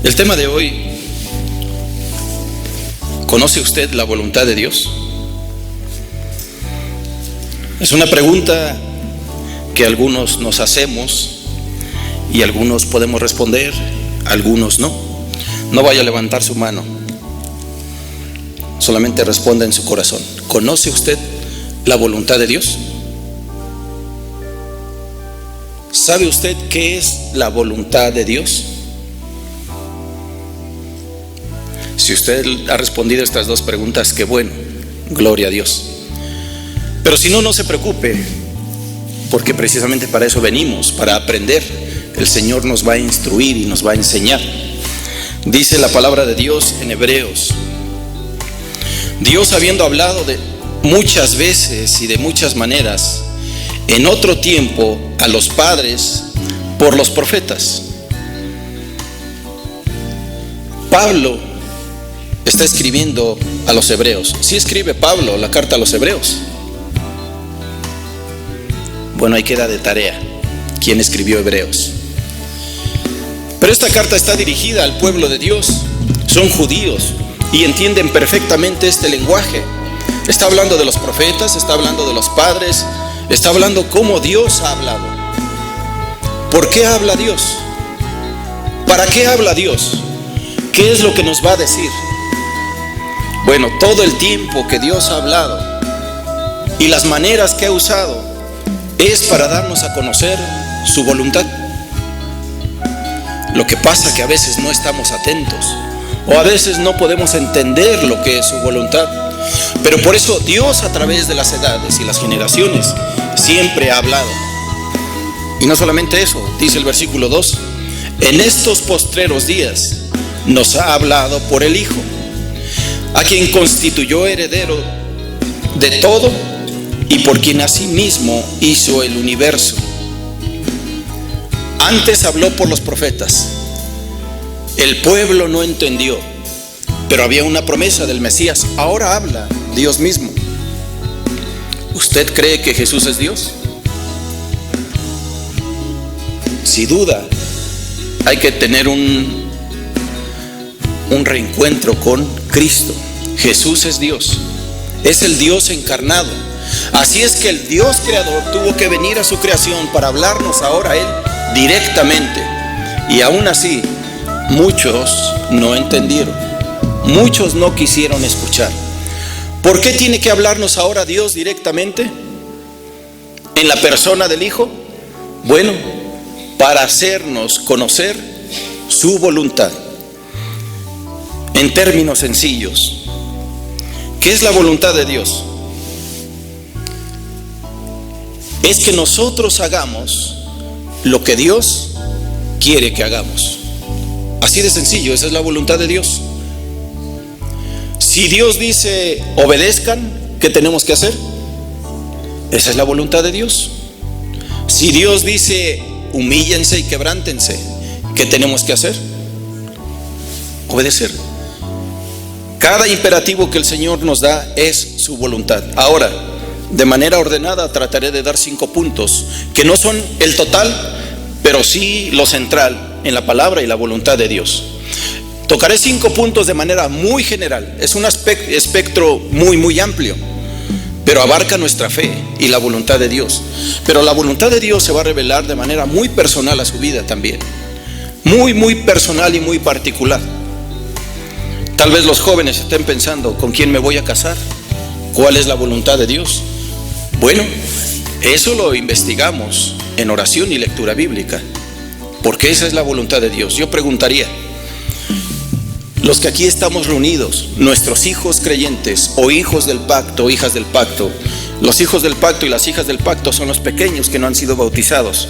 El tema de hoy: ¿conoce usted la voluntad de Dios? Es una pregunta que algunos nos hacemos y algunos podemos responder, algunos no. No vaya a levantar su mano, solamente responda en su corazón. ¿Conoce usted la voluntad de Dios? ¿Sabe usted qué es la voluntad de Dios? Si usted ha respondido estas dos preguntas, qué bueno, gloria a Dios. Pero si no, no se preocupe, porque precisamente para eso venimos, para aprender. El Señor nos va a instruir y nos va a enseñar. Dice la palabra de Dios en Hebreos: Dios, habiendo hablado de muchas veces y de muchas maneras en otro tiempo a los padres por los profetas. Pablo está escribiendo a los hebreos. ¿Sí escribe Pablo la carta a los hebreos? Bueno, ahí queda de tarea quién escribió Hebreos. Pero esta carta está dirigida al pueblo de Dios. Son judíos y entienden perfectamente este lenguaje. Está hablando de los profetas, está hablando de los padres, está hablando cómo Dios ha hablado. ¿Por qué habla Dios? ¿Para qué habla Dios? ¿Qué es lo que nos va a decir? Bueno, todo el tiempo que Dios ha hablado y las maneras que ha usado es para darnos a conocer su voluntad. Lo que pasa es que a veces no estamos atentos, o a veces no podemos entender lo que es su voluntad. Pero por eso Dios, a través de las edades y las generaciones, siempre ha hablado. Y no solamente eso, dice el versículo 2: en estos postreros días nos ha hablado por el Hijo, a quien constituyó heredero de todo y por quien asimismo hizo el universo. Antes habló por los profetas. El pueblo no entendió, pero había una promesa del Mesías. Ahora habla Dios mismo. ¿Usted cree que Jesús es Dios? Si duda, hay que tener un reencuentro con Cristo. Jesús es Dios, es el Dios encarnado. Así es que el Dios creador tuvo que venir a su creación para hablarnos ahora a Él directamente. Y aún así, muchos no entendieron, muchos no quisieron escuchar. ¿Por qué tiene que hablarnos ahora Dios directamente en la persona del Hijo? Bueno, para hacernos conocer su voluntad. En términos sencillos, ¿qué es la voluntad de Dios? Es que nosotros hagamos lo que Dios quiere que hagamos. Así de sencillo, esa es la voluntad de Dios. Si Dios dice obedezcan, ¿qué tenemos que hacer? Esa es la voluntad de Dios. Si Dios dice humíllense y quebrántense, ¿qué tenemos que hacer? Obedecer. Cada imperativo que el Señor nos da es su voluntad. Ahora, de manera ordenada trataré de dar 5 puntos que no son el total, pero sí lo central en la palabra y la voluntad de Dios. Tocaré 5 puntos de manera muy general. Es un espectro muy amplio, pero abarca nuestra fe y la voluntad de Dios. Pero la voluntad de Dios se va a revelar de manera muy personal a su vida también. Muy personal y muy particular. Tal vez los jóvenes estén pensando: ¿con quién me voy a casar? ¿Cuál es la voluntad de Dios? Bueno, eso lo investigamos en oración y lectura bíblica, porque esa es la voluntad de Dios. Yo preguntaría: los que aquí estamos reunidos, nuestros hijos creyentes o hijos del pacto, hijas del pacto, los hijos del pacto y las hijas del pacto son los pequeños que no han sido bautizados.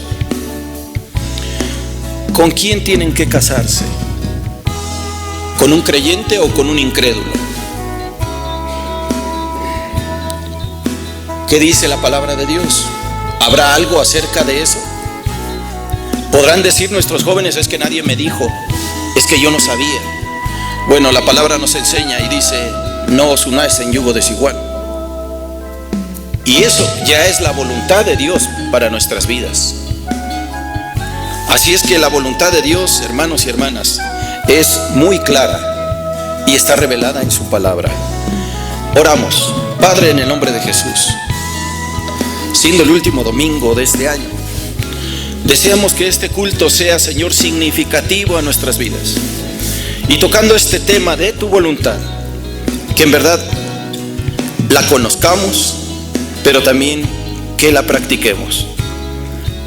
¿Con quién tienen que casarse? ¿Con un creyente o con un incrédulo? ¿Qué dice la palabra de Dios? ¿Habrá algo acerca de eso? Podrán decir nuestros jóvenes: es que nadie me dijo, es que yo no sabía. Bueno, la palabra nos enseña y dice: no os unáis en yugo desigual. Y eso ya es la voluntad de Dios para nuestras vidas. Así es que la voluntad de Dios, hermanos y hermanas, es muy clara y está revelada en su palabra. Oramos. Padre, en el nombre de Jesús, siendo el último domingo de este año, deseamos que este culto sea, Señor, significativo a nuestras vidas. Y tocando este tema de tu voluntad, que en verdad la conozcamos, pero también que la practiquemos.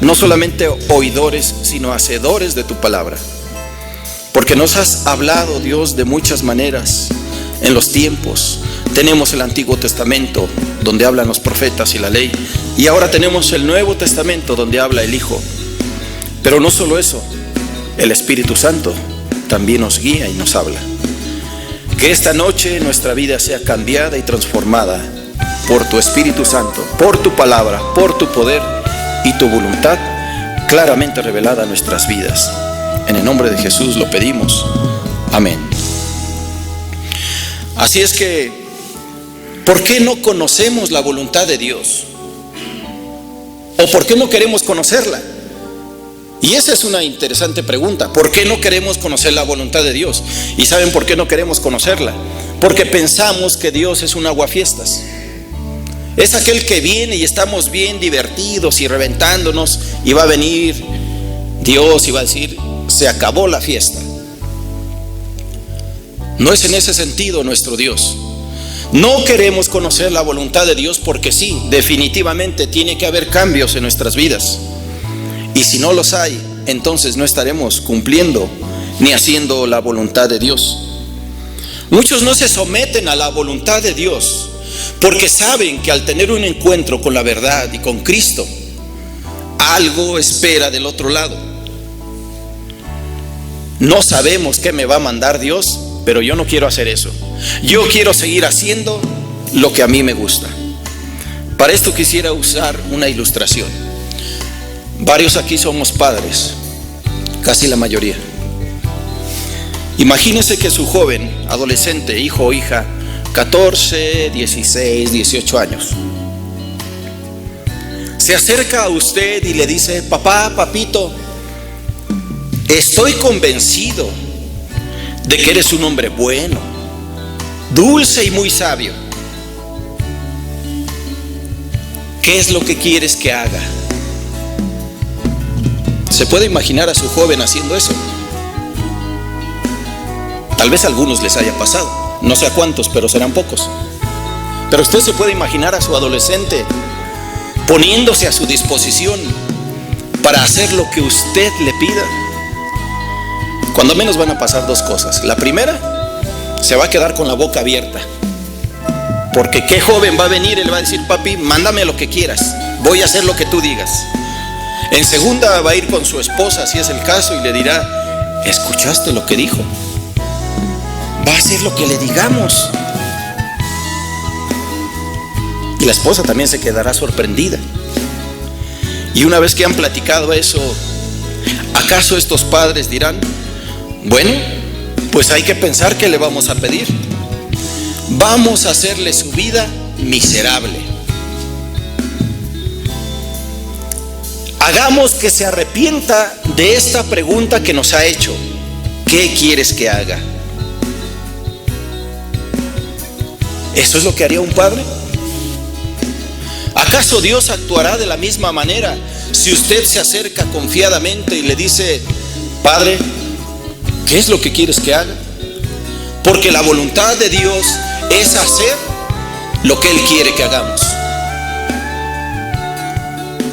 No solamente oidores, sino hacedores de tu palabra. Porque nos has hablado, Dios, de muchas maneras en los tiempos. Tenemos el Antiguo Testamento, donde hablan los profetas y la ley. Y ahora tenemos el Nuevo Testamento, donde habla el Hijo. Pero no solo eso, el Espíritu Santo también nos guía y nos habla. Que esta noche nuestra vida sea cambiada y transformada por tu Espíritu Santo, por tu palabra, por tu poder y tu voluntad claramente revelada a nuestras vidas. En el nombre de Jesús lo pedimos. Amén. Así es que, ¿por qué no conocemos la voluntad de Dios? ¿O por qué no queremos conocerla? Y esa es una interesante pregunta. ¿Por qué no queremos conocer la voluntad de Dios? ¿Y saben por qué no queremos conocerla? Porque pensamos que Dios es un aguafiestas. Es aquel que viene y estamos bien divertidos y reventándonos, y va a venir Dios y va a decir: se acabó la fiesta. No es en ese sentido nuestro Dios. No queremos conocer la voluntad de Dios porque sí, definitivamente tiene que haber cambios en nuestras vidas. Y si no los hay, entonces no estaremos cumpliendo ni haciendo la voluntad de Dios. Muchos no se someten a la voluntad de Dios porque saben que al tener un encuentro con la verdad y con Cristo, algo espera del otro lado. No sabemos qué me va a mandar Dios, pero yo no quiero hacer eso. Yo quiero seguir haciendo lo que a mí me gusta. Para esto quisiera usar una ilustración. Varios aquí somos padres, casi la mayoría. Imagínese que su joven, adolescente, hijo o hija, 14, 16, 18 años, se acerca a usted y le dice: papá, papito, estoy convencido de que eres un hombre bueno, dulce y muy sabio. ¿Qué es lo que quieres que haga? ¿Se puede imaginar a su joven haciendo eso? Tal vez a algunos les haya pasado, no sé a cuántos, pero serán pocos. Pero usted se puede imaginar a su adolescente poniéndose a su disposición para hacer lo que usted le pida. Cuando menos van a pasar dos cosas. La primera, se va a quedar con la boca abierta, porque ¿qué joven va a venir y le va a decir: papi, mándame lo que quieras, voy a hacer lo que tú digas? En segunda, va a ir con su esposa, si es el caso, y le dirá: ¿escuchaste lo que dijo? Va a hacer lo que le digamos. Y la esposa también se quedará sorprendida. Y una vez que han platicado eso, ¿acaso estos padres dirán: bueno, pues hay que pensar qué le vamos a pedir? Vamos a hacerle su vida miserable. Hagamos que se arrepienta de esta pregunta que nos ha hecho: ¿qué quieres que haga? ¿Eso es lo que haría un padre? ¿Acaso Dios actuará de la misma manera si usted se acerca confiadamente y le dice: Padre, ¿qué es lo que quieres que haga? Porque la voluntad de Dios es hacer lo que Él quiere que hagamos.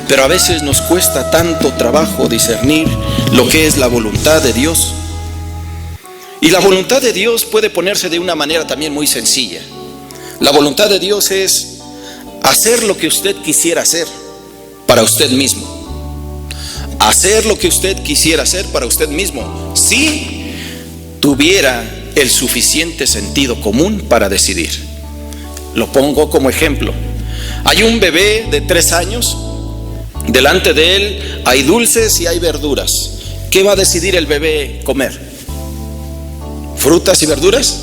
Pero a veces nos cuesta tanto trabajo discernir lo que es la voluntad de Dios. Y la voluntad de Dios puede ponerse de una manera también muy sencilla. La voluntad de Dios es hacer lo que usted quisiera hacer para usted mismo. Hacer lo que usted quisiera hacer para usted mismo, si tuviera el suficiente sentido común para decidir. Lo pongo como ejemplo. Hay un bebé de 3 años. Delante de él hay dulces y hay verduras. ¿Qué va a decidir el bebé comer? ¿Frutas y verduras?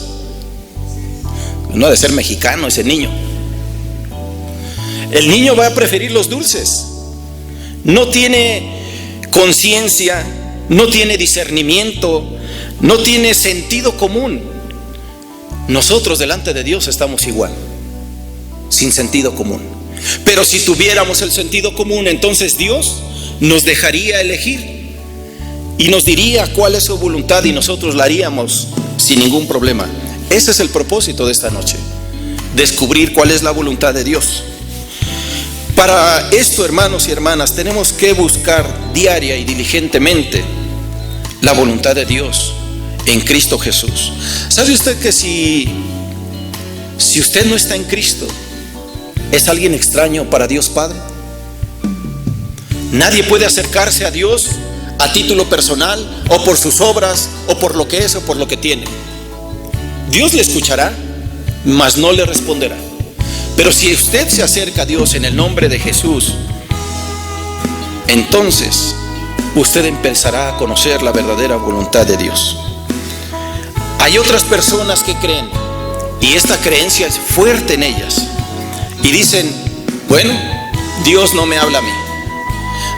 No ha de ser mexicano ese niño. El niño va a preferir los dulces. No tiene conciencia, no tiene discernimiento, no tiene sentido común, nosotros delante de Dios estamos igual, sin sentido común. Pero si tuviéramos el sentido común, entonces Dios nos dejaría elegir y nos diría cuál es su voluntad y nosotros la haríamos sin ningún problema. Ese es el propósito de esta noche, descubrir cuál es la voluntad de Dios. Para esto, hermanos y hermanas, tenemos que buscar diaria y diligentemente la voluntad de Dios en Cristo Jesús. ¿Sabe usted que si usted no está en Cristo, es alguien extraño para Dios Padre? Nadie puede acercarse a Dios a título personal, o por sus obras, o por lo que es, o por lo que tiene. Dios le escuchará, mas no le responderá. Pero si usted se acerca a Dios en el nombre de Jesús, entonces usted empezará a conocer la verdadera voluntad de Dios. Hay otras personas que creen, y esta creencia es fuerte en ellas, y dicen: bueno, Dios no me habla a mí,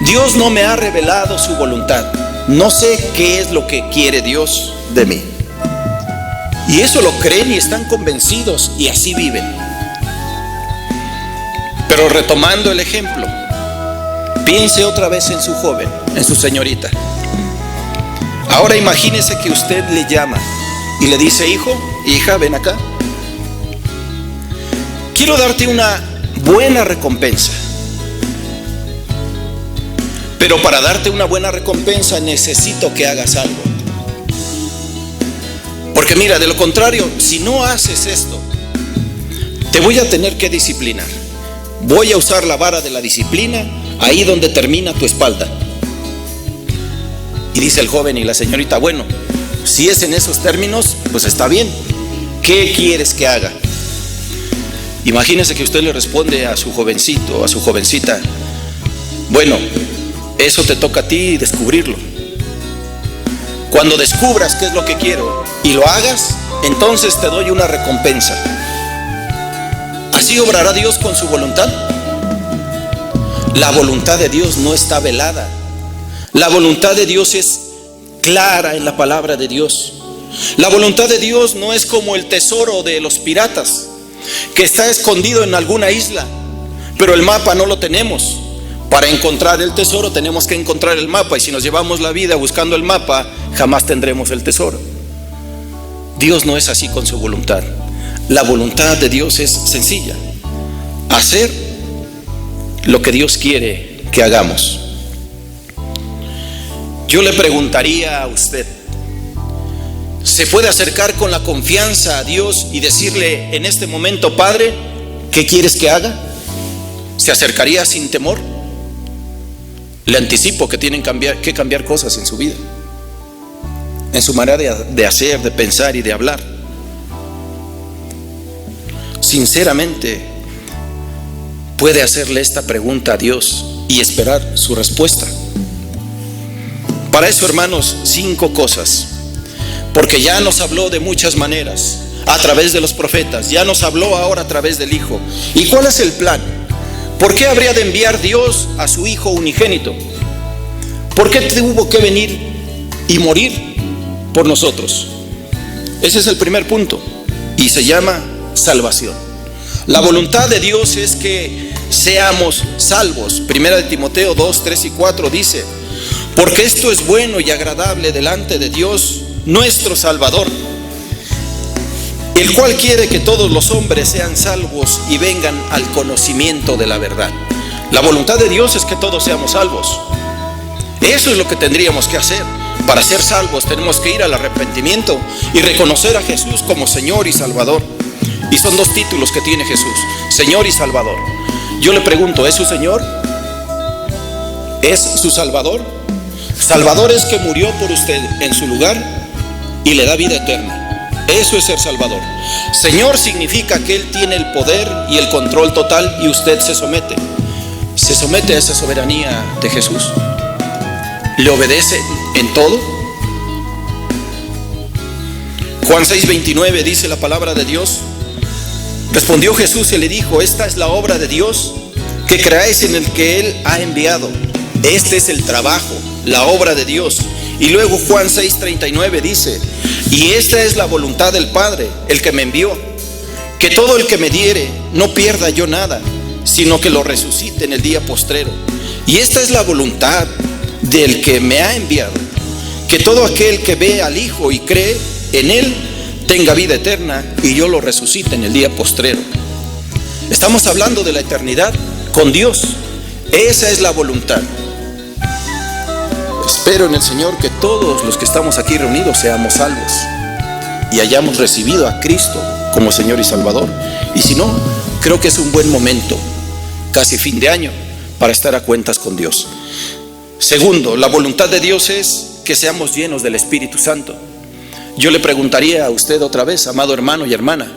Dios no me ha revelado su voluntad, no sé qué es lo que quiere Dios de mí. Y eso lo creen y están convencidos, y así viven. Pero retomando el ejemplo, piense otra vez en su joven, en su señorita. Ahora imagínese que usted le llama y le dice: hijo, hija, ven acá, quiero darte una buena recompensa. Pero para darte una buena recompensa necesito que hagas algo. Porque mira, de lo contrario, si no haces esto, te voy a tener que disciplinar. Voy a usar la vara de la disciplina ahí donde termina tu espalda. Y dice el joven y la señorita: bueno, si es en esos términos, pues está bien. ¿Qué quieres que haga? Imagínese que usted le responde a su jovencito o a su jovencita: bueno, eso te toca a ti descubrirlo. Cuando descubras qué es lo que quiero y lo hagas, entonces te doy una recompensa. ¿Así obrará Dios con su voluntad? La voluntad de Dios no está velada. La voluntad de Dios es clara en la palabra de Dios. La voluntad de Dios no es como el tesoro de los piratas, que está escondido en alguna isla, pero el mapa no lo tenemos. Para encontrar el tesoro tenemos que encontrar el mapa, y si nos llevamos la vida buscando el mapa, jamás tendremos el tesoro. Dios no es así con su voluntad. La voluntad de Dios es sencilla: hacer lo que Dios quiere que hagamos. Yo le preguntaría a usted: ¿se puede acercar con la confianza a Dios y decirle en este momento: Padre, ¿qué quieres que haga? ¿Se acercaría sin temor? Le anticipo que tienen que cambiar cosas en su vida, en su manera de hacer, de pensar y de hablar. Sinceramente, puede hacerle esta pregunta a Dios y esperar su respuesta. Para eso, hermanos, 5 cosas, porque ya nos habló de muchas maneras a través de los profetas, ya nos habló ahora a través del Hijo. ¿Y cuál es el plan? ¿Por qué habría de enviar Dios a su Hijo unigénito? ¿Por qué tuvo que venir y morir por nosotros? Ese es el primer punto, y se llama salvación. La voluntad de Dios es que seamos salvos. Primera de Timoteo 2, 3 y 4 dice: porque esto es bueno y agradable delante de Dios nuestro Salvador, el cual quiere que todos los hombres sean salvos y vengan al conocimiento de la verdad. La voluntad de Dios es que todos seamos salvos. Eso es lo que tendríamos que hacer. Para ser salvos tenemos que ir al arrepentimiento y reconocer a Jesús como Señor y Salvador. Y son 2 títulos que tiene Jesús: Señor y Salvador. Yo le pregunto: ¿es su Señor? ¿Es su Salvador? Salvador es que murió por usted en su lugar y le da vida eterna. Eso es ser Salvador. Señor significa que Él tiene el poder y el control total, y usted se somete. Se somete a esa soberanía de Jesús. ¿Le obedece en todo? Juan 6:29 dice la palabra de Dios: respondió Jesús y le dijo: esta es la obra de Dios, que creáis en el que Él ha enviado. Este es el trabajo, la obra de Dios, Y luego Juan 6:39 dice: y esta es la voluntad del Padre, el que me envió, que todo el que me diere no pierda yo nada, sino que lo resucite en el día postrero. Y esta es la voluntad del que me ha enviado, que todo aquel que ve al Hijo y cree en Él tenga vida eterna, y yo lo resucite en el día postrero. Estamos hablando de la eternidad con Dios. Esa es la voluntad. Espero en el Señor que todos los que estamos aquí reunidos seamos salvos y hayamos recibido a Cristo como Señor y Salvador. Y si no, creo que es un buen momento, casi fin de año, para estar a cuentas con Dios. Segundo, la voluntad de Dios es que seamos llenos del Espíritu Santo. Yo le preguntaría a usted otra vez, amado hermano y hermana,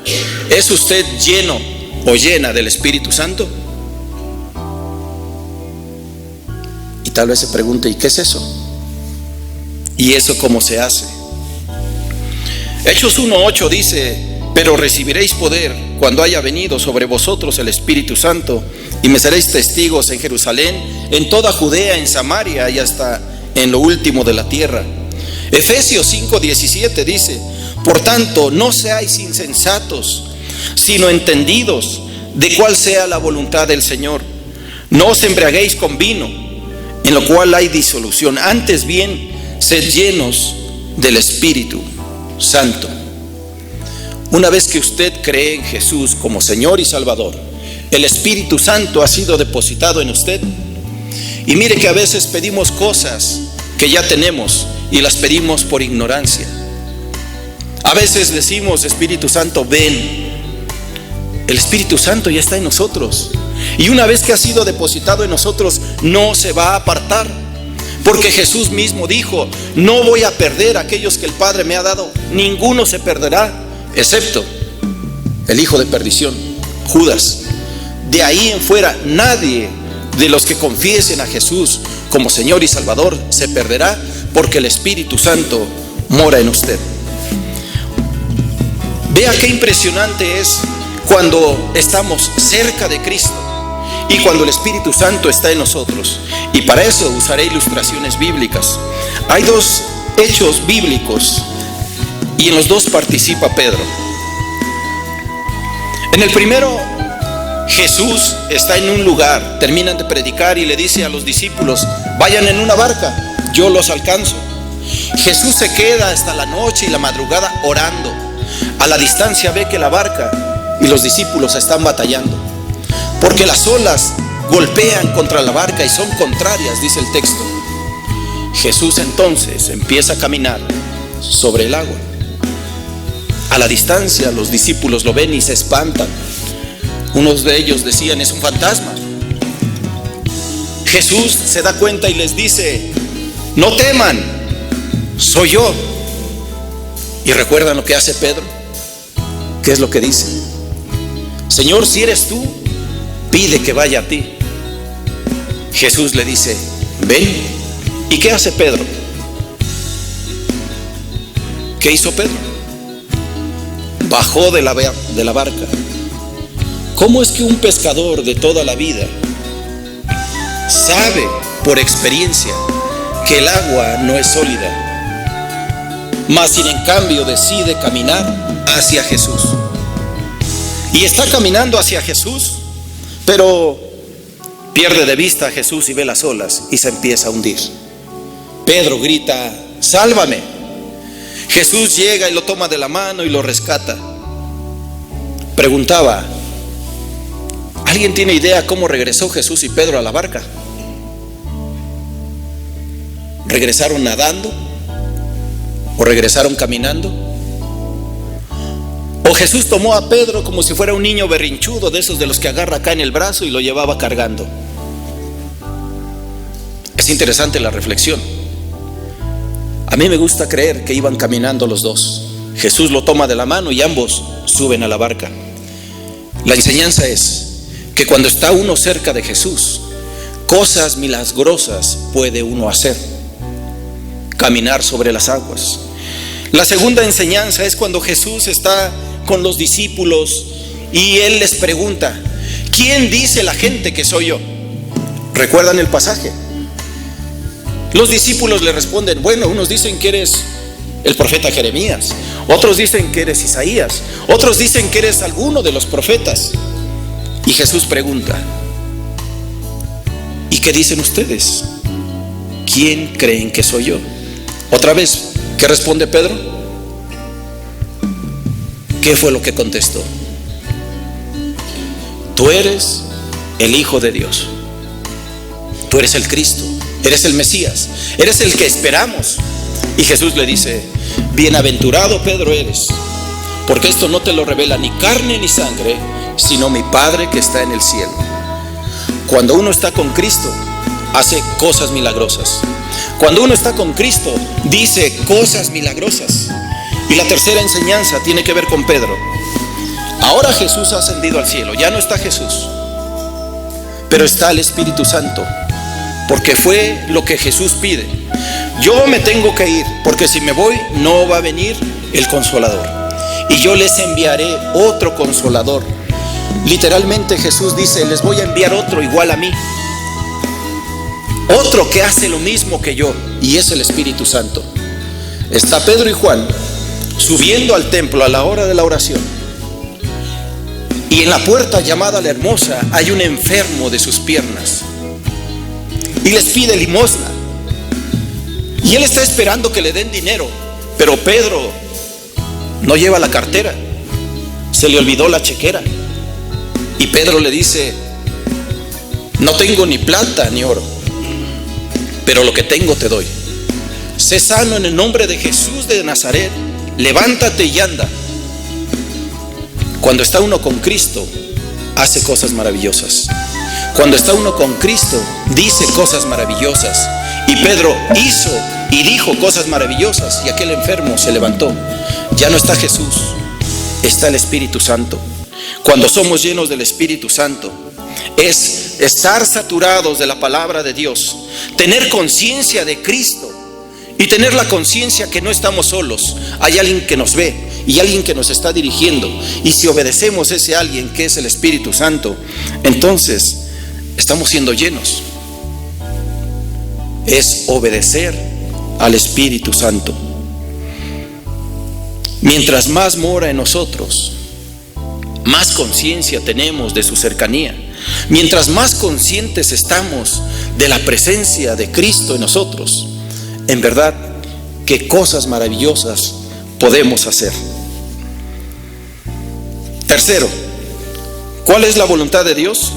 ¿es usted lleno o llena del Espíritu Santo? Y tal vez se pregunte, ¿y qué es eso? ¿Y eso cómo se hace? Hechos 1:8 dice: pero recibiréis poder cuando haya venido sobre vosotros el Espíritu Santo, y me seréis testigos en Jerusalén, en toda Judea, en Samaria y hasta en lo último de la tierra. Efesios 5:17 dice: por tanto, no seáis insensatos, sino entendidos de cuál sea la voluntad del Señor. No os embriaguéis con vino, en lo cual hay disolución, antes bien, sed llenos del Espíritu Santo. Una vez que usted cree en Jesús como Señor y Salvador, el Espíritu Santo ha sido depositado en usted. Y mire que a veces pedimos cosas que ya tenemos y las pedimos por ignorancia. A veces decimos: Espíritu Santo, ven. El Espíritu Santo ya está en nosotros, y una vez que ha sido depositado en nosotros, no se va a apartar, porque Jesús mismo dijo: no voy a perder a aquellos que el Padre me ha dado, ninguno se perderá, excepto el hijo de perdición, Judas. De ahí en fuera, nadie de los que confiesen a Jesús como Señor y Salvador se perderá, porque el Espíritu Santo mora en usted. Vea qué impresionante es cuando estamos cerca de Cristo y cuando el Espíritu Santo está en nosotros. Y para eso usaré ilustraciones bíblicas. Hay dos hechos bíblicos y en los dos participa Pedro. En el primero, Jesús está en un lugar, terminan de predicar y le dice a los discípulos: vayan en una barca, yo los alcanzo. Jesús se queda hasta la noche y la madrugada orando. A la distancia ve que la barca y los discípulos están batallando, porque las olas golpean contra la barca y son contrarias, dice el texto. Jesús entonces empieza a caminar sobre el agua. A la distancia los discípulos lo ven y se espantan. Unos de ellos decían: es un fantasma. Jesús se da cuenta y les dice: no teman, soy yo. ¿Y recuerdan lo que hace Pedro? ¿Qué es lo que dice? Señor, si eres tú, pide que vaya a ti. Jesús le dice: ven. ¿Y qué hace Pedro? ¿Qué hizo Pedro? Bajó de la barca. ¿Cómo es que un pescador de toda la vida sabe por experiencia que el agua no es sólida, mas sin en cambio decide caminar hacia Jesús? Y está caminando hacia Jesús, pero pierde de vista a Jesús y ve las olas y se empieza a hundir. Pedro grita: sálvame. Jesús llega y lo toma de la mano y lo rescata. Preguntaba: ¿alguien tiene idea cómo regresó Jesús y Pedro a la barca? ¿Regresaron nadando? ¿O regresaron caminando? ¿O Jesús tomó a Pedro como si fuera un niño berrinchudo, de esos de los que agarra acá en el brazo, y lo llevaba cargando? Es interesante la reflexión. A mí me gusta creer que iban caminando los dos. Jesús lo toma de la mano y ambos suben a la barca. La enseñanza es que cuando está uno cerca de Jesús, cosas milagrosas puede uno hacer: caminar sobre las aguas. La segunda enseñanza es cuando Jesús está con los discípulos y Él les pregunta: ¿quién dice la gente que soy yo? ¿Recuerdan el pasaje? Los discípulos le responden, bueno, unos dicen que eres el profeta Jeremías, otros dicen que eres Isaías, otros dicen que eres alguno de los profetas. Y Jesús pregunta, ¿y qué dicen ustedes? ¿Quién creen que soy yo? Otra vez, ¿qué responde Pedro? ¿Qué fue lo que contestó? Tú eres el Hijo de Dios. Tú eres el Cristo, eres el Mesías, eres el que esperamos. Y Jesús le dice, bienaventurado Pedro eres, porque esto no te lo revela ni carne ni sangre, sino mi Padre que está en el cielo. Cuando uno está con Cristo, hace cosas milagrosas. Cuando uno está con Cristo, dice cosas milagrosas. Y la tercera enseñanza tiene que ver con Pedro. Ahora Jesús ha ascendido al cielo, ya no está Jesús, pero está el Espíritu Santo, porque fue lo que Jesús pide. Yo me tengo que ir, porque si me voy no va a venir el Consolador, y yo les enviaré otro Consolador. Literalmente Jesús dice, les voy a enviar otro igual a mí, otro que hace lo mismo que yo, y es el Espíritu Santo. Está Pedro y Juan subiendo al templo a la hora de la oración, y en la puerta llamada La Hermosa hay un enfermo de sus piernas, y les pide limosna, y él está esperando que le den dinero, pero Pedro no lleva la cartera, se le olvidó la chequera, y Pedro le dice, no tengo ni plata ni oro, pero lo que tengo te doy. Sé sano en el nombre de Jesús de Nazaret, levántate y anda. Cuando está uno con Cristo, hace cosas maravillosas. Cuando está uno con Cristo, dice cosas maravillosas. Y Pedro hizo y dijo cosas maravillosas, y aquel enfermo se levantó. Ya no está Jesús, está el Espíritu Santo. Cuando somos llenos del Espíritu Santo, es estar saturados de la palabra de Dios, tener conciencia de Cristo y tener la conciencia que no estamos solos. Hay alguien que nos ve y alguien que nos está dirigiendo, y si obedecemos a ese alguien que es el Espíritu Santo, entonces estamos siendo llenos. Es obedecer al Espíritu Santo. Mientras más mora en nosotros, más conciencia tenemos de su cercanía. Mientras más conscientes estamos de la presencia de Cristo en nosotros, en verdad, qué cosas maravillosas podemos hacer. Tercero, ¿cuál es la voluntad de Dios?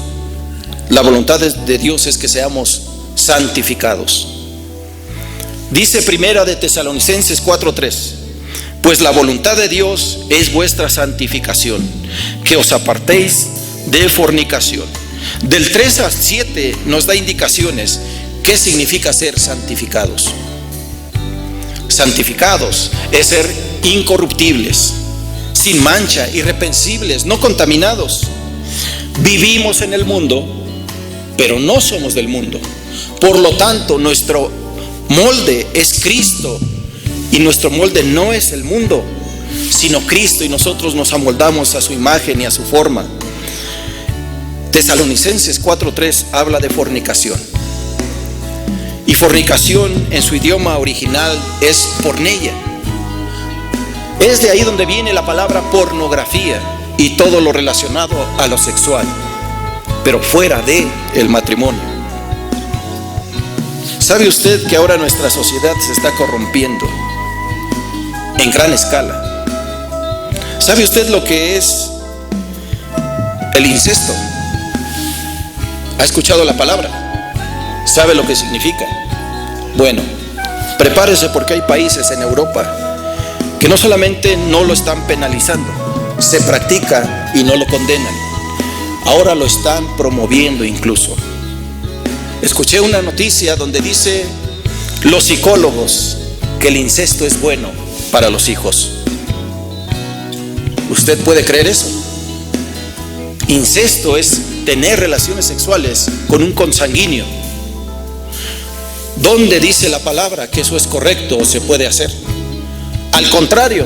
La voluntad de Dios es que seamos santificados. Dice Primera de Tesalonicenses 4:3, pues la voluntad de Dios es vuestra santificación, que os apartéis de fornicación. Del 3 al 7 nos da indicaciones qué significa ser santificados. Santificados es ser incorruptibles, sin mancha, irreprensibles, no contaminados. Vivimos en el mundo, pero no somos del mundo. Por lo tanto, nuestro molde es Cristo, y nuestro molde no es el mundo, sino Cristo, y nosotros nos amoldamos a su imagen y a su forma. Tesalonicenses 4:3 habla de fornicación. Y fornicación en su idioma original es porneia. Es de ahí donde viene la palabra pornografía y todo lo relacionado a lo sexual, pero fuera de el matrimonio. ¿Sabe usted que ahora nuestra sociedad se está corrompiendo en gran escala? ¿Sabe usted lo que es el incesto? ¿Ha escuchado la palabra? ¿Sabe lo que significa? Bueno, prepárese, porque hay países en Europa que no solamente no lo están penalizando, se practica y no lo condenan. Ahora lo están promoviendo incluso. Escuché una noticia donde dice los psicólogos que el incesto es bueno para los hijos. ¿Usted puede creer eso? Incesto es tener relaciones sexuales con un consanguíneo. ¿Dónde dice la palabra que eso es correcto o se puede hacer? Al contrario,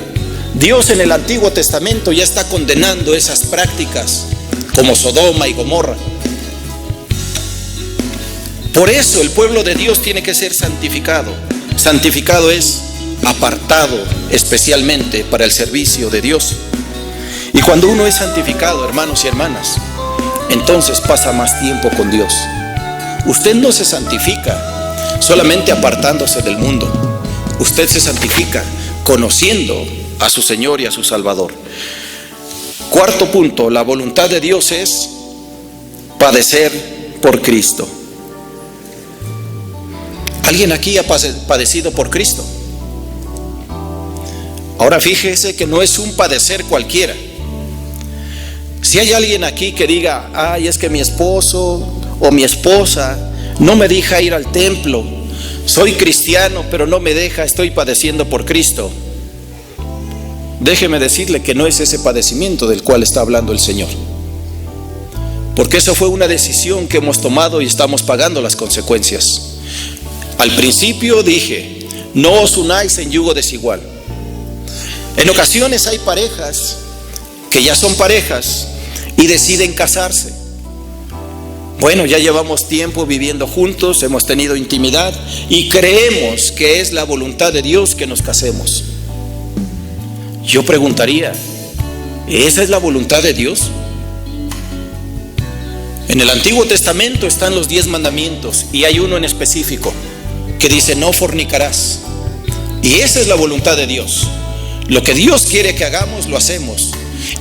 Dios en el Antiguo Testamento ya está condenando esas prácticas, como Sodoma y Gomorra. Por eso el pueblo de Dios tiene que ser santificado. Santificado es apartado especialmente para el servicio de Dios. Y cuando uno es santificado, hermanos y hermanas, entonces pasa más tiempo con Dios. Usted no se santifica solamente apartándose del mundo. Usted se santifica conociendo a su Señor y a su Salvador. Cuarto punto, la voluntad de Dios es padecer por Cristo. ¿Alguien aquí ha padecido por Cristo? Ahora fíjese que no es un padecer cualquiera. Si hay alguien aquí que diga, ay, es que mi esposo o mi esposa no me deja ir al templo, soy cristiano pero no me deja, estoy padeciendo por Cristo, déjeme decirle que no es ese padecimiento del cual está hablando el Señor, porque eso fue una decisión que hemos tomado y estamos pagando las consecuencias. Al principio dije, no os unáis en yugo desigual. En ocasiones hay parejas que ya son parejas y deciden casarse. Bueno, ya llevamos tiempo viviendo juntos, hemos tenido intimidad y creemos que es la voluntad de Dios que nos casemos. Yo preguntaría, ¿esa es la voluntad de Dios? En el Antiguo Testamento están los 10 mandamientos y hay uno en específico que dice, no fornicarás. Y esa es la voluntad de Dios. Lo que Dios quiere que hagamos, lo hacemos.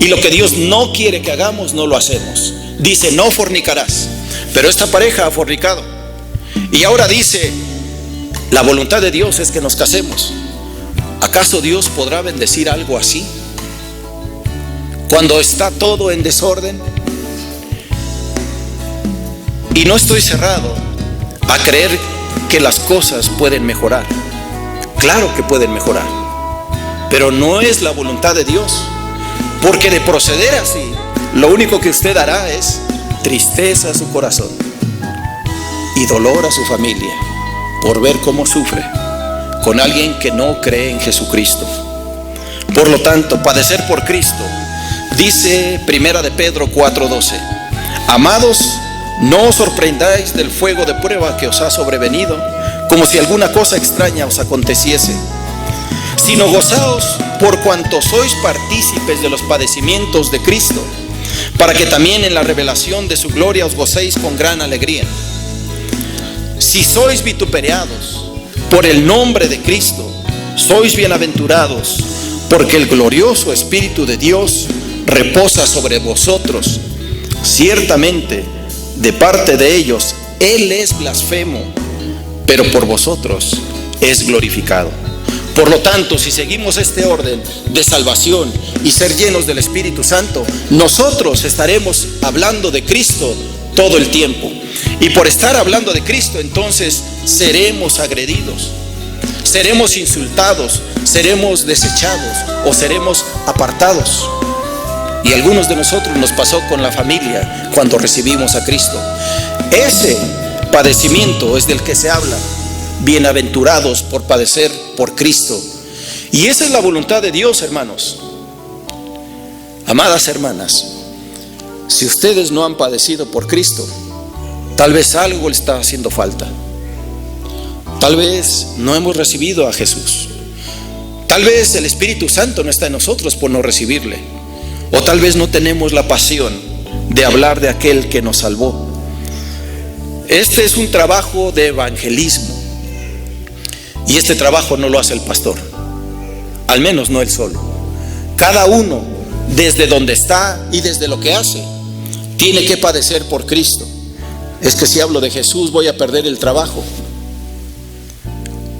Y lo que Dios no quiere que hagamos, no lo hacemos. Dice, no fornicarás. Pero esta pareja ha fornicado. Y ahora dice, la voluntad de Dios es que nos casemos. ¿Acaso Dios podrá bendecir algo así? Cuando está todo en desorden. Y no estoy cerrado a creer que las cosas pueden mejorar. Claro que pueden mejorar, pero no es la voluntad de Dios, porque de proceder así, lo único que usted hará es tristeza a su corazón y dolor a su familia por ver cómo sufre con alguien que no cree en Jesucristo. Por lo tanto, padecer por Cristo, dice Primera de Pedro 4:12, amados, no os sorprendáis del fuego de prueba que os ha sobrevenido, como si alguna cosa extraña os aconteciese, sino gozaos por cuanto sois partícipes de los padecimientos de Cristo, para que también en la revelación de su gloria os gocéis con gran alegría. Si sois vituperados por el nombre de Cristo, sois bienaventurados, porque el glorioso Espíritu de Dios reposa sobre vosotros. Ciertamente, de parte de ellos, Él es blasfemo, pero por vosotros es glorificado. Por lo tanto, si seguimos este orden de salvación y ser llenos del Espíritu Santo, nosotros estaremos hablando de Cristo todo el tiempo. Y por estar hablando de Cristo, entonces seremos agredidos, seremos insultados, seremos desechados o seremos apartados. Y a algunos de nosotros nos pasó con la familia cuando recibimos a Cristo. Ese padecimiento es del que se habla. Bienaventurados por padecer por Cristo. Y esa es la voluntad de Dios, hermanos. Amadas hermanas, si ustedes no han padecido por Cristo, tal vez algo le está haciendo falta. Tal vez no hemos recibido a Jesús. Tal vez el Espíritu Santo no está en nosotros por no recibirle. O tal vez no tenemos la pasión de hablar de aquel que nos salvó. Este es un trabajo de evangelismo. Y este trabajo no lo hace el pastor, al menos no él solo. Cada uno, desde donde está y desde lo que hace, tiene que padecer por Cristo. Es que si hablo de Jesús voy a perder el trabajo.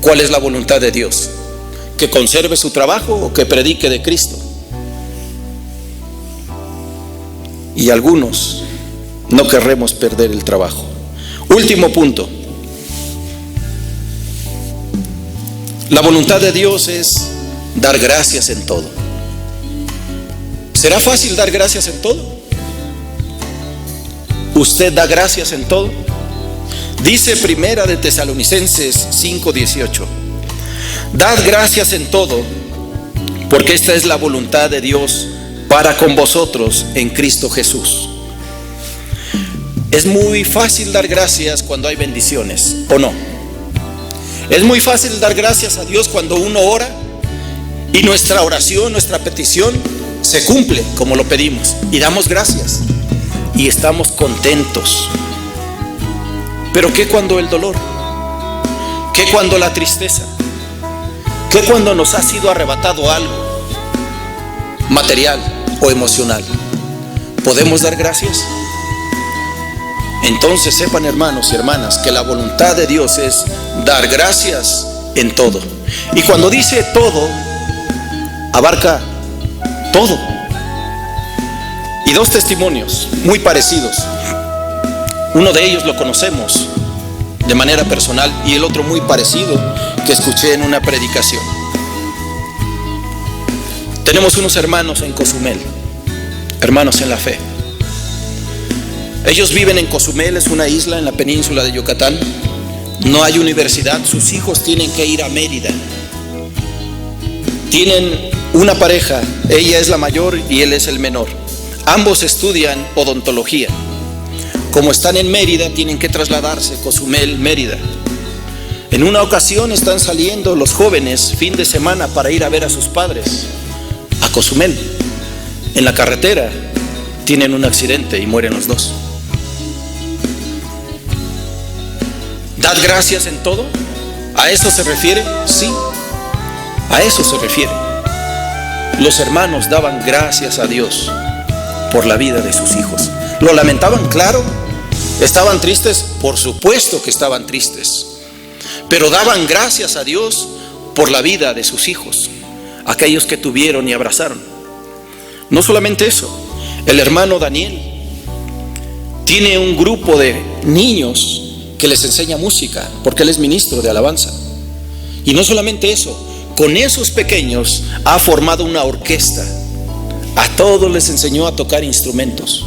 ¿Cuál es la voluntad de Dios? ¿Que conserve su trabajo o que predique de Cristo? Y algunos no querremos perder el trabajo. Último punto. La voluntad de Dios es dar gracias en todo. ¿Será fácil dar gracias en todo? ¿Usted da gracias en todo? Dice Primera de Tesalonicenses 5:18, dad gracias en todo, porque esta es la voluntad de Dios para con vosotros en Cristo Jesús. Es muy fácil dar gracias cuando hay bendiciones, ¿o no? Es muy fácil dar gracias a Dios cuando uno ora y nuestra oración, nuestra petición se cumple como lo pedimos y damos gracias y estamos contentos. Pero ¿qué cuando el dolor? ¿Qué cuando la tristeza? ¿Qué cuando nos ha sido arrebatado algo material o emocional? ¿Podemos dar gracias? Entonces sepan, hermanos y hermanas, que la voluntad de Dios es dar gracias en todo. Y cuando dice todo, abarca todo. Y dos testimonios muy parecidos. Uno de ellos lo conocemos de manera personal y el otro muy parecido que escuché en una predicación. Tenemos unos hermanos en Cozumel, hermanos en la fe. Ellos viven en Cozumel, es una isla en la península de Yucatán. No hay universidad, sus hijos tienen que ir a Mérida. Tienen una pareja, ella es la mayor y él es el menor. Ambos estudian odontología. Como están en Mérida, tienen que trasladarse, Cozumel, Mérida. En una ocasión están saliendo los jóvenes fin de semana para ir a ver a sus padres a Cozumel. En la carretera tienen un accidente y mueren los dos. ¿Dad gracias en todo? ¿A eso se refiere? Sí, a eso se refiere. Los hermanos daban gracias a Dios por la vida de sus hijos. ¿Lo lamentaban? Claro. ¿Estaban tristes? Por supuesto que estaban tristes. Pero daban gracias a Dios por la vida de sus hijos, aquellos que tuvieron y abrazaron. No solamente eso, el hermano Daniel tiene un grupo de niños que les enseña música, porque él es ministro de alabanza. Y no solamente eso, con esos pequeños ha formado una orquesta. A todos les enseñó a tocar instrumentos.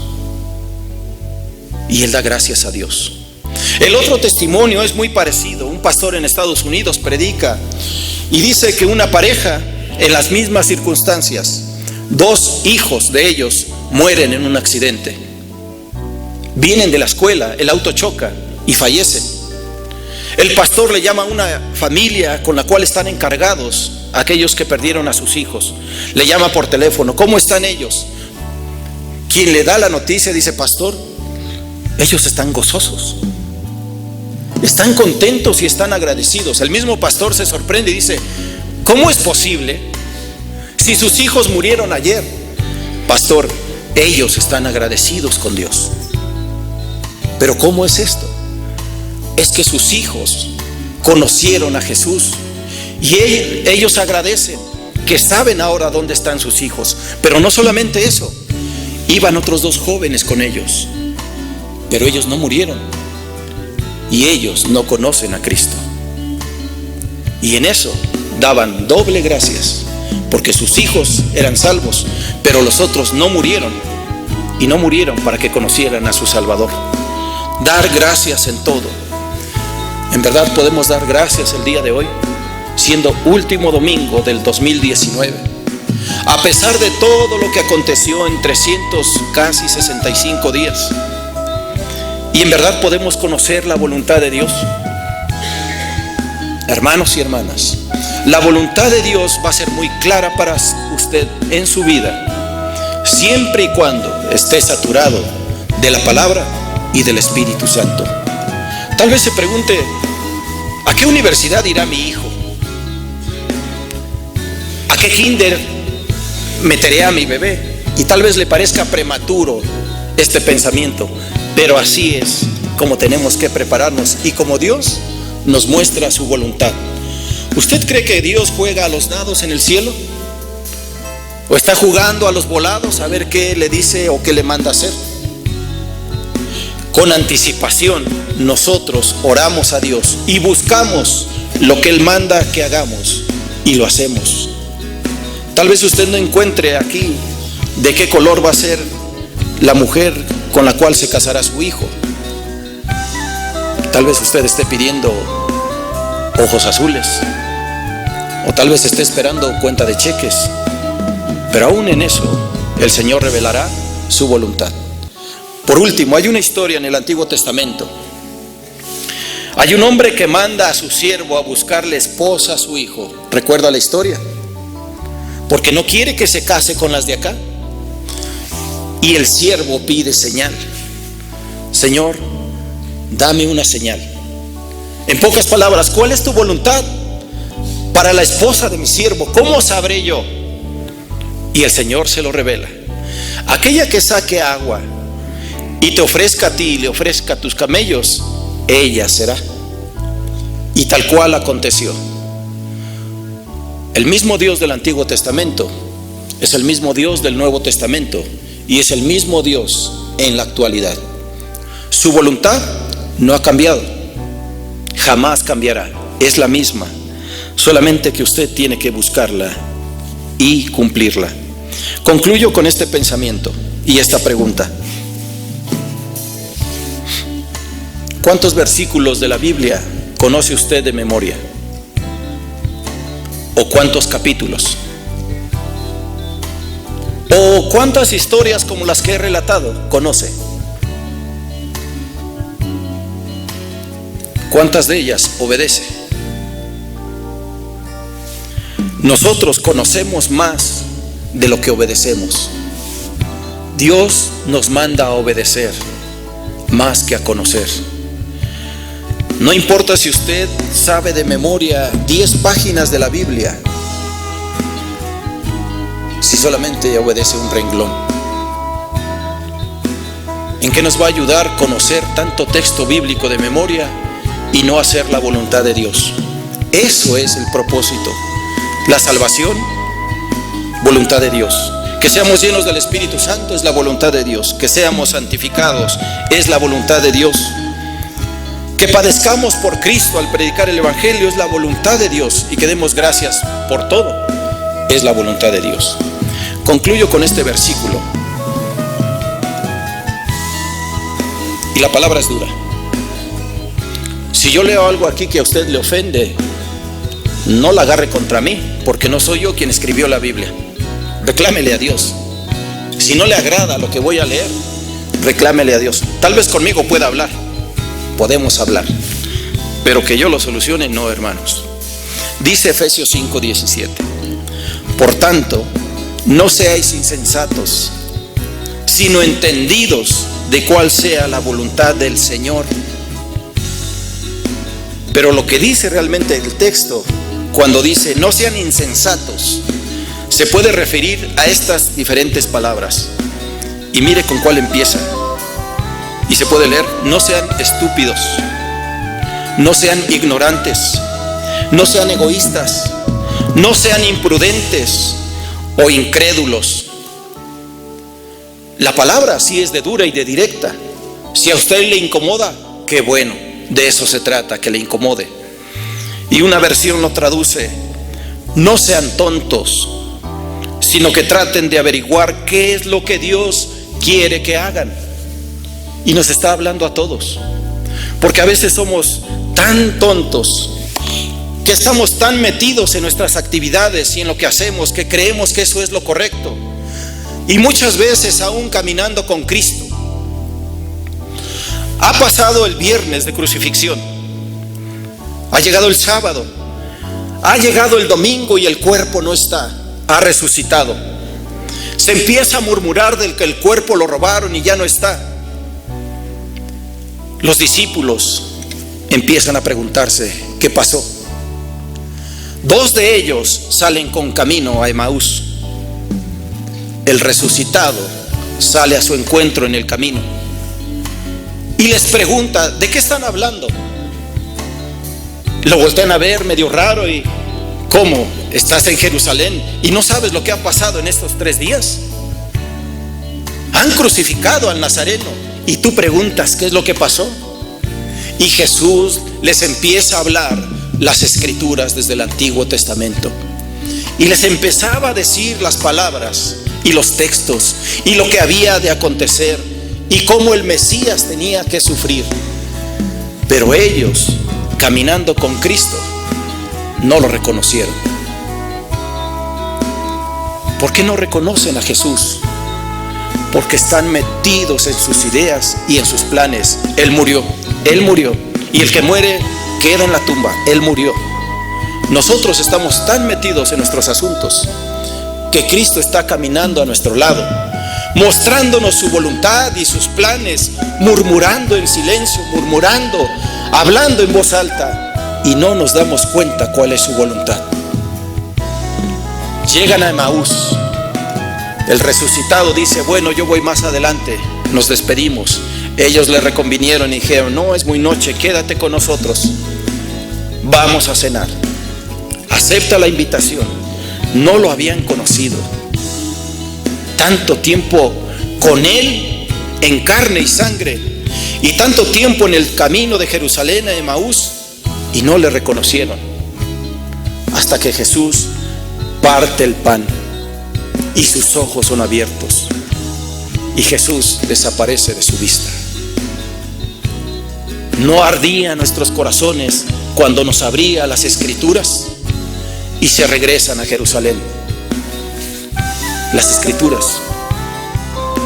Y él da gracias a Dios. El otro testimonio es muy parecido. Un pastor en Estados Unidos predica y dice que una pareja en las mismas circunstancias, dos hijos de ellos mueren en un accidente. Vienen de la escuela, el auto choca y fallecen. El pastor le llama a una familia con la cual están encargados, aquellos que perdieron a sus hijos. Le llama por teléfono, ¿cómo están ellos? Quien le da la noticia dice, pastor, ellos están gozosos, están contentos y están agradecidos. El mismo pastor se sorprende y dice, ¿cómo es posible? Si sus hijos murieron ayer, pastor, ellos están agradecidos con Dios. Pero ¿cómo es esto? Es que sus hijos conocieron a Jesús y ellos agradecen que saben ahora dónde están sus hijos. Pero no solamente eso, iban otros dos jóvenes con ellos, pero ellos no murieron y ellos no conocen a Cristo. Y en eso daban doble gracias, porque sus hijos eran salvos, pero los otros no murieron, y no murieron para que conocieran a su Salvador. Dar gracias en todo. En verdad podemos dar gracias el día de hoy, siendo último domingo del 2019. A pesar de todo lo que aconteció en 365 días. Y en verdad podemos conocer la voluntad de Dios. Hermanos y hermanas, la voluntad de Dios va a ser muy clara para usted en su vida, siempre y cuando esté saturado de la palabra y del Espíritu Santo. Tal vez se pregunte, ¿a qué universidad irá mi hijo? ¿A qué kinder meteré a mi bebé? Y tal vez le parezca prematuro este pensamiento, pero así es como tenemos que prepararnos y como Dios nos muestra su voluntad. ¿Usted cree que Dios juega a los dados en el cielo? ¿O está jugando a los volados a ver qué le dice o qué le manda hacer? Con anticipación nosotros oramos a Dios y buscamos lo que Él manda que hagamos y lo hacemos. Tal vez usted no encuentre aquí de qué color va a ser la mujer con la cual se casará su hijo. Tal vez usted esté pidiendo ojos azules, o tal vez esté esperando cuenta de cheques, pero aún en eso el Señor revelará su voluntad. Por último, hay una historia en el Antiguo Testamento. Hay un hombre que manda a su siervo a buscarle esposa a su hijo. ¿Recuerda la historia? Porque no quiere que se case con las de acá. Y el siervo pide señal. Señor, dame una señal. En pocas palabras, ¿cuál es tu voluntad para la esposa de mi siervo? ¿Cómo sabré yo? Y el Señor se lo revela. Aquella que saque agua y te ofrezca a ti y le ofrezca a tus camellos, ella será. Y tal cual aconteció. El mismo Dios del Antiguo Testamento es el mismo Dios del Nuevo Testamento y es el mismo Dios en la actualidad. Su voluntad no ha cambiado, jamás cambiará, es la misma, solamente que usted tiene que buscarla y cumplirla. Concluyo con este pensamiento y esta pregunta: ¿cuántos versículos de la Biblia conoce usted de memoria? ¿O cuántos capítulos? ¿O cuántas historias como las que he relatado conoce? ¿Cuántas de ellas obedece? Nosotros conocemos más de lo que obedecemos. Dios nos manda a obedecer más que a conocer. No importa si usted sabe de memoria 10 páginas de la Biblia, si solamente obedece un renglón. ¿En qué nos va a ayudar conocer tanto texto bíblico de memoria y no hacer la voluntad de Dios? Eso es el propósito. La salvación, voluntad de Dios. Que seamos llenos del Espíritu Santo es la voluntad de Dios. Que seamos santificados es la voluntad de Dios. Que padezcamos por Cristo al predicar el Evangelio es la voluntad de Dios. Y que demos gracias por todo es la voluntad de Dios. Concluyo con este versículo. Y la palabra es dura. Si yo leo algo aquí que a usted le ofende, no la agarre contra mí, porque no soy yo quien escribió la Biblia. Reclámele a Dios. Si no le agrada lo que voy a leer, reclámele a Dios. Tal vez conmigo pueda hablar. Podemos hablar, pero que yo lo solucione, no, hermanos. Dice Efesios 5:17: por tanto, no seáis insensatos, sino entendidos de cuál sea la voluntad del Señor. Pero lo que dice realmente el texto, cuando dice no sean insensatos, se puede referir a estas diferentes palabras. Y mire con cuál empieza. Y se puede leer: no sean estúpidos, no sean ignorantes, no sean egoístas, no sean imprudentes o incrédulos. La palabra sí es de dura y de directa. Si a usted le incomoda, qué bueno, de eso se trata, que le incomode. Y una versión lo traduce: no sean tontos, sino que traten de averiguar qué es lo que Dios quiere que hagan. Y nos está hablando a todos, porque a veces somos tan tontos que estamos tan metidos en nuestras actividades y en lo que hacemos que creemos que eso es lo correcto. Y muchas veces, aún caminando con Cristo, ha pasado el viernes de crucifixión, ha llegado el sábado, ha llegado el domingo y el cuerpo no está, ha resucitado. Se empieza a murmurar del que el cuerpo lo robaron y ya no está. Los discípulos empiezan a preguntarse qué pasó. 2 de ellos salen con camino a Emaús. El resucitado sale a su encuentro en el camino y les pregunta: ¿de qué están hablando? Lo voltean a ver medio raro y: ¿cómo? ¿Estás en Jerusalén y no sabes lo que ha pasado en estos 3 días? Han crucificado al Nazareno y tú preguntas qué es lo que pasó. Y Jesús les empieza a hablar las escrituras desde el Antiguo Testamento y les empezaba a decir las palabras y los textos y lo que había de acontecer y cómo el Mesías tenía que sufrir. Pero ellos, caminando con Cristo, no lo reconocieron. ¿Por qué no reconocen a Jesús? porque están metidos en sus ideas y en sus planes. Él murió, y el que muere queda en la tumba. Él murió. Nosotros estamos tan metidos en nuestros asuntos que Cristo está caminando a nuestro lado, mostrándonos su voluntad y sus planes, murmurando en silencio, hablando en voz alta, y no nos damos cuenta cuál es su voluntad. Llegan a Emaús. El resucitado dice: bueno, yo voy más adelante. Nos despedimos. Ellos le reconvinieron y dijeron: no, es muy noche, quédate con nosotros, vamos a cenar. Acepta la invitación. No lo habían conocido. Tanto tiempo con él en carne y sangre, y tanto tiempo en el camino de Jerusalén a Emaús, y no le reconocieron, hasta que Jesús parte el pan y sus ojos son abiertos y Jesús desaparece de su vista. ¿No ardían nuestros corazones cuando nos abría las Escrituras y se regresan a Jerusalén? Las Escrituras.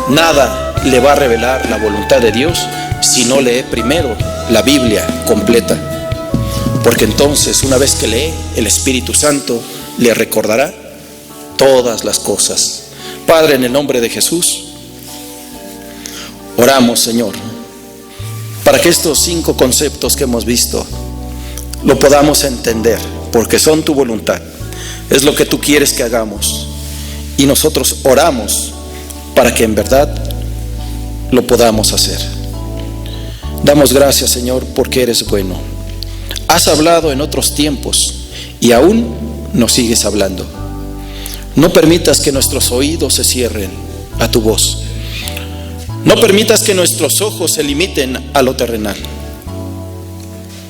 Nada le va a revelar la voluntad de Dios si no lee primero la Biblia completa, porque entonces, una vez que lee, el Espíritu Santo le recordará todas las cosas. Padre, en el nombre de Jesús, oramos, Señor, para que estos 5 conceptos que hemos visto lo podamos entender, porque son tu voluntad, es lo que tú quieres que hagamos, y nosotros oramos para que en verdad lo podamos hacer. Damos gracias, Señor, porque eres bueno. Has hablado en otros tiempos y aún nos sigues hablando. No permitas que nuestros oídos se cierren a tu voz. No permitas que nuestros ojos se limiten a lo terrenal.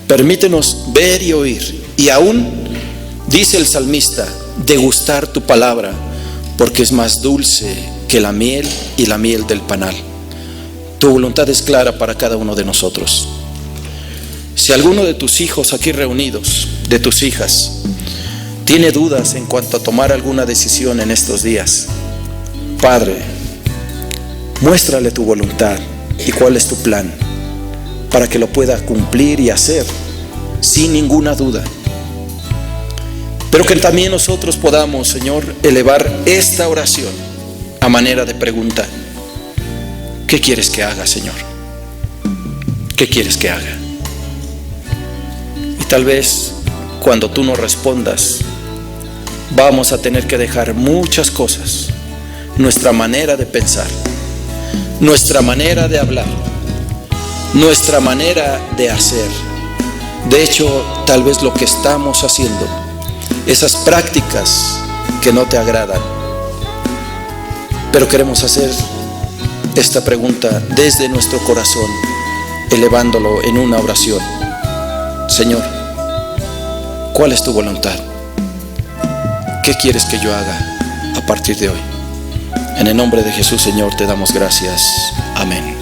Permítenos ver y oír, y aún, dice el salmista, degustar tu palabra, porque es más dulce que la miel y la miel del panal. Tu voluntad es clara para cada uno de nosotros. Si alguno de tus hijos aquí reunidos, de tus hijas, tiene dudas en cuanto a tomar alguna decisión en estos días, Padre, muéstrale tu voluntad y cuál es tu plan, para que lo pueda cumplir y hacer sin ninguna duda. Pero que también nosotros podamos, Señor, elevar esta oración a manera de pregunta. ¿Qué quieres que haga, Señor? ¿Qué quieres que haga? Y tal vez cuando tú nos respondas, vamos a tener que dejar muchas cosas, nuestra manera de pensar, nuestra manera de hablar, nuestra manera de hacer. De hecho, tal vez lo que estamos haciendo, esas prácticas que no te agradan. Pero queremos hacer esta pregunta desde nuestro corazón, elevándolo en una oración. Señor, ¿cuál es tu voluntad? ¿Qué quieres que yo haga a partir de hoy? En el nombre de Jesús, Señor, te damos gracias. Amén.